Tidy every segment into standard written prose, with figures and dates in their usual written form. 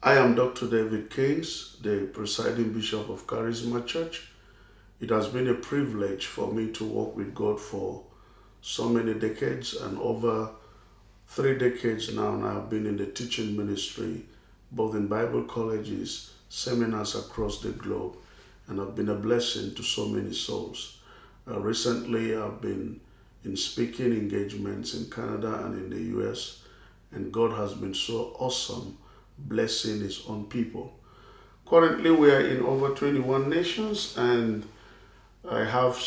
I am Dr. David Keynes, the presiding bishop of Charisma Church. It has been a privilege for me to walk with God for so many decades, and over 3 decades now, and I've been in the teaching ministry, both in Bible colleges, seminars across the globe, and I've been a blessing to so many souls. Recently, I've been in speaking engagements in Canada and in the US, and God has been so awesome, blessing His own people. Currently, we are in over 21 nations, and I have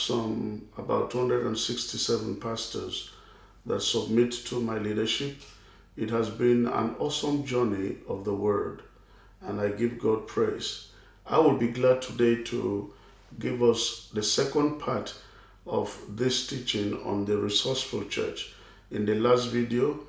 about 267 pastors that submit to my leadership. It has been an awesome journey of the Word, and I give God praise. I will be glad today to give us the second part of this teaching on the Resourceful Church. In the last video,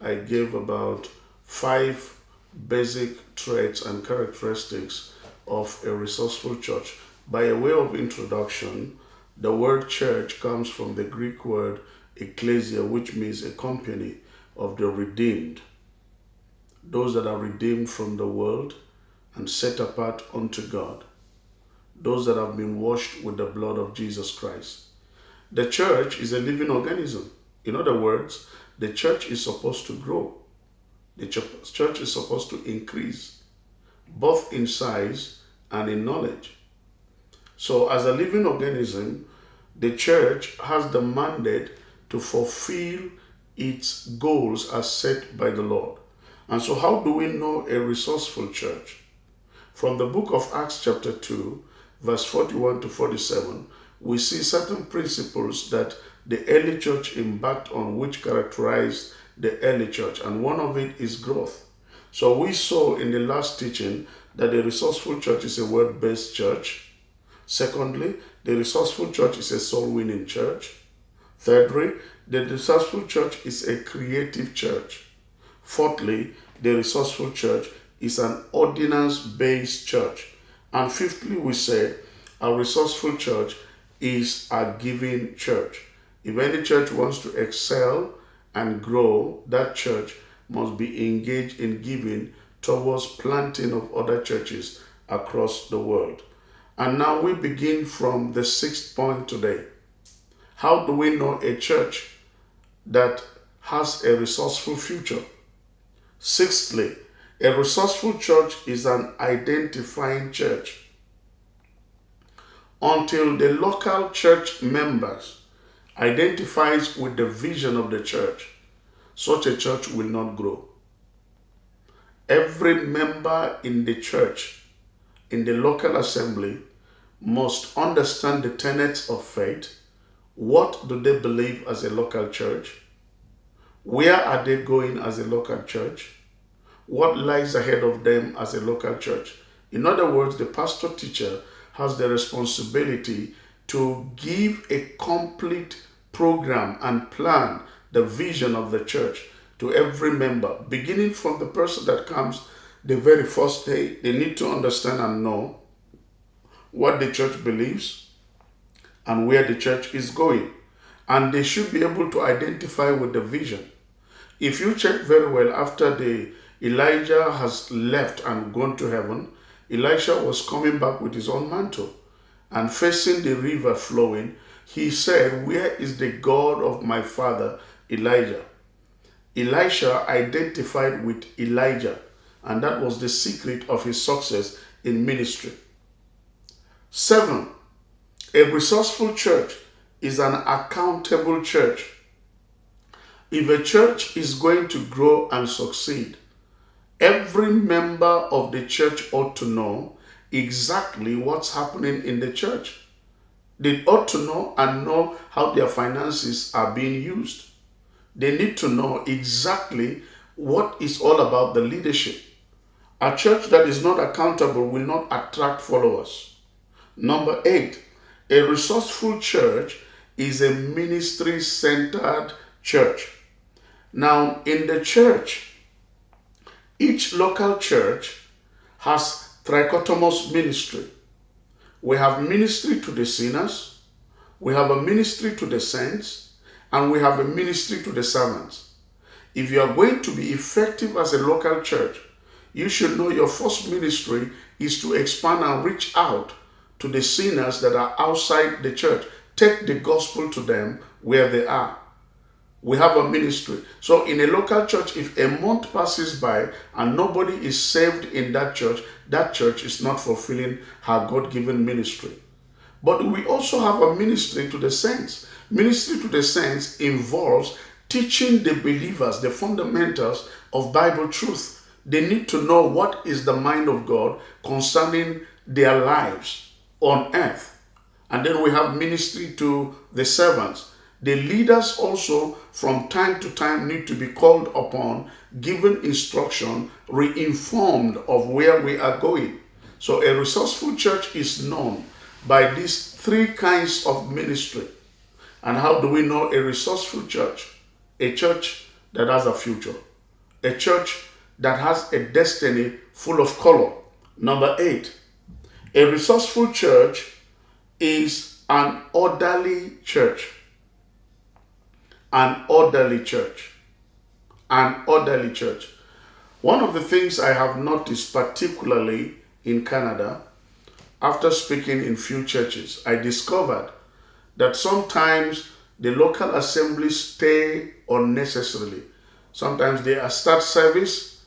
I gave about 5 basic traits and characteristics of a resourceful church. By a way of introduction, the word church comes from the Greek word ecclesia, which means a company of the redeemed, those that are redeemed from the world and set apart unto God, those that have been washed with the blood of Jesus Christ. The church is a living organism. In other words, the church is supposed to grow. The church is supposed to increase, both in size and in knowledge. So as a living organism, the church has the mandate to fulfill its goals as set by the Lord. And so how do we know a resourceful church? From the book of Acts chapter 2, verse 41 to 47, we see certain principles that the early church embarked on, which characterized the early church, and one of it is growth. So we saw in the last teaching that a resourceful church is a word-based church. Secondly, the resourceful church is a soul-winning church. Thirdly, the resourceful church is a creative church. Fourthly, the resourceful church is an ordinance-based church. And fifthly, we said a resourceful church is a giving church. If any church wants to excel and grow, that church must be engaged in giving towards planting of other churches across the world. And now we begin from the 6th point today. How do we know a church that has a resourceful future? Sixthly, a resourceful church is an identifying church. Until the local church members identifies with the vision of the church, such a church will not grow. Every member in the church, in the local assembly, must understand the tenets of faith. What do they believe as a local church? Where are they going as a local church? What lies ahead of them as a local church? In other words, the pastor teacher has the responsibility to give a complete program and plan the vision of the church to every member, beginning from the person that comes the very first day. They need to understand and know what the church believes and where the church is going. And they should be able to identify with the vision. If you check very well, after Elijah has left and gone to heaven, Elisha was coming back with his own mantle and facing the river flowing. He said, "Where is the God of my father Elijah?" Elisha identified with Elijah, and that was the secret of his success in ministry. 7, a resourceful church is an accountable church. If a church is going to grow and succeed, every member of the church ought to know exactly what's happening in the church. They ought to know and know how their finances are being used. They need to know exactly what is all about the leadership. A church that is not accountable will not attract followers. Number 8, a resourceful church is a ministry-centered church. Now, in the church, each local church has trichotomous ministry. We have ministry to the sinners, we have a ministry to the saints, and we have a ministry to the servants. If you are going to be effective as a local church, you should know your first ministry is to expand and reach out to the sinners that are outside the church. Take the gospel to them where they are. We have a ministry. So in a local church, if a month passes by and nobody is saved in that church is not fulfilling her God-given ministry. But we also have a ministry to the saints. Ministry to the saints involves teaching the believers the fundamentals of Bible truth. They need to know what is the mind of God concerning their lives on earth. And then we have ministry to the servants. The leaders also from time to time need to be called upon, given instruction, re-informed of where we are going. So a resourceful church is known by these three kinds of ministry. And how do we know a resourceful church? A church that has a future. A church that has a destiny full of color. Number 8, a resourceful church is an orderly church. An orderly church. An orderly church. One of the things I have noticed, particularly in Canada, after speaking in few churches, I discovered that sometimes the local assemblies stay unnecessarily. Sometimes they start service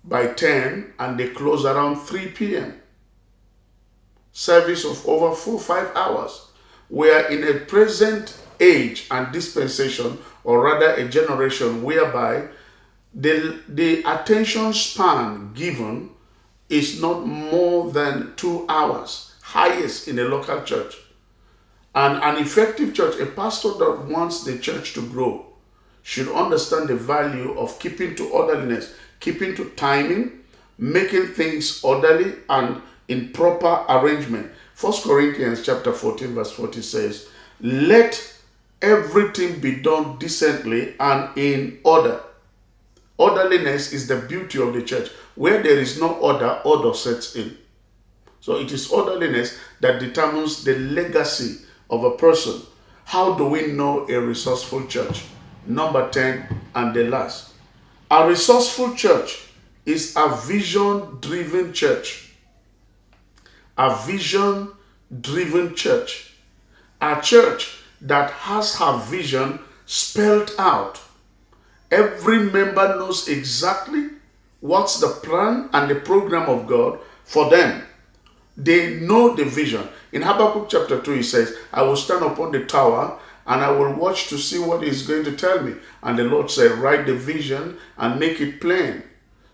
by 10 and they close around 3 p.m. Service of over 4-5 hours. We are in a present age and dispensation, or rather a generation whereby the attention span given is not more than 2 hours, highest in a local church. And an effective church, a pastor that wants the church to grow, should understand the value of keeping to orderliness, keeping to timing, making things orderly and in proper arrangement. 1 Corinthians chapter 14 verse 40 says, let everything be done decently and in order. Orderliness is the beauty of the church. Where there is no order, order sets in. So it is orderliness that determines the legacy of a person. How do we know a resourceful church? Number 10 and the last. A resourceful church is a vision-driven church. A vision-driven church. A church that has her vision spelled out. Every member knows exactly what's the plan and the program of God for them. They know the vision. In Habakkuk chapter 2, he says, I will stand upon the tower and I will watch to see what he's going to tell me. And the Lord said, write the vision and make it plain,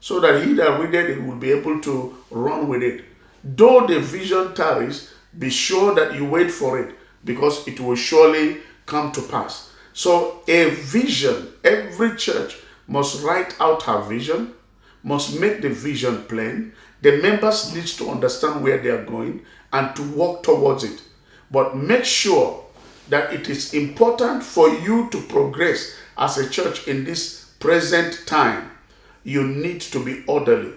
so that he that readeth it will be able to run with it. Though the vision tarries, be sure that you wait for it, because it will surely come to pass. So a vision, every church must write out her vision, must make the vision plain. The members need to understand where they are going and to work towards it. But make sure that it is important for you to progress as a church in this present time. You need to be orderly.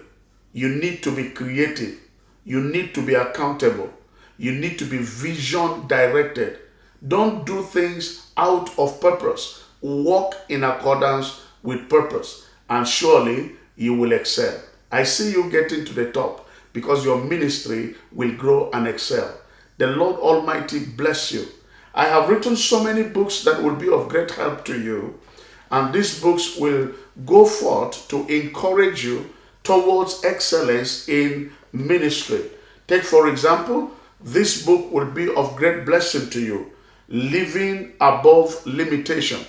You need to be creative. You need to be accountable. You need to be vision directed. Don't do things out of purpose. Walk in accordance with purpose, and surely you will excel. I see you getting to the top, because your ministry will grow and excel. The Lord Almighty bless you. I have written so many books that will be of great help to you, and these books will go forth to encourage you towards excellence in ministry. Take, for example, this book will be of great blessing to you. Living Above Limitation.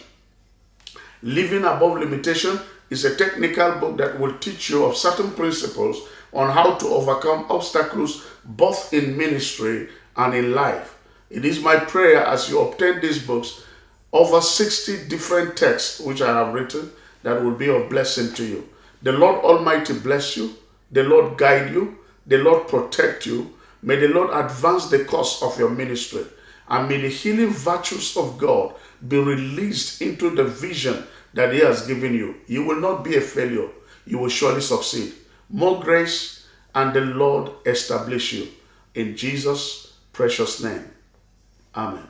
Living Above Limitation is a technical book that will teach you of certain principles on how to overcome obstacles both in ministry and in life. It is my prayer as you obtain these books, over 60 different texts which I have written, that will be of blessing to you. The Lord Almighty bless you. The Lord guide you. The Lord protect you. May the Lord advance the cause of your ministry. And may the healing virtues of God be released into the vision that He has given you. You will not be a failure. You will surely succeed. More grace, and the Lord establish you. In Jesus' precious name. Amen.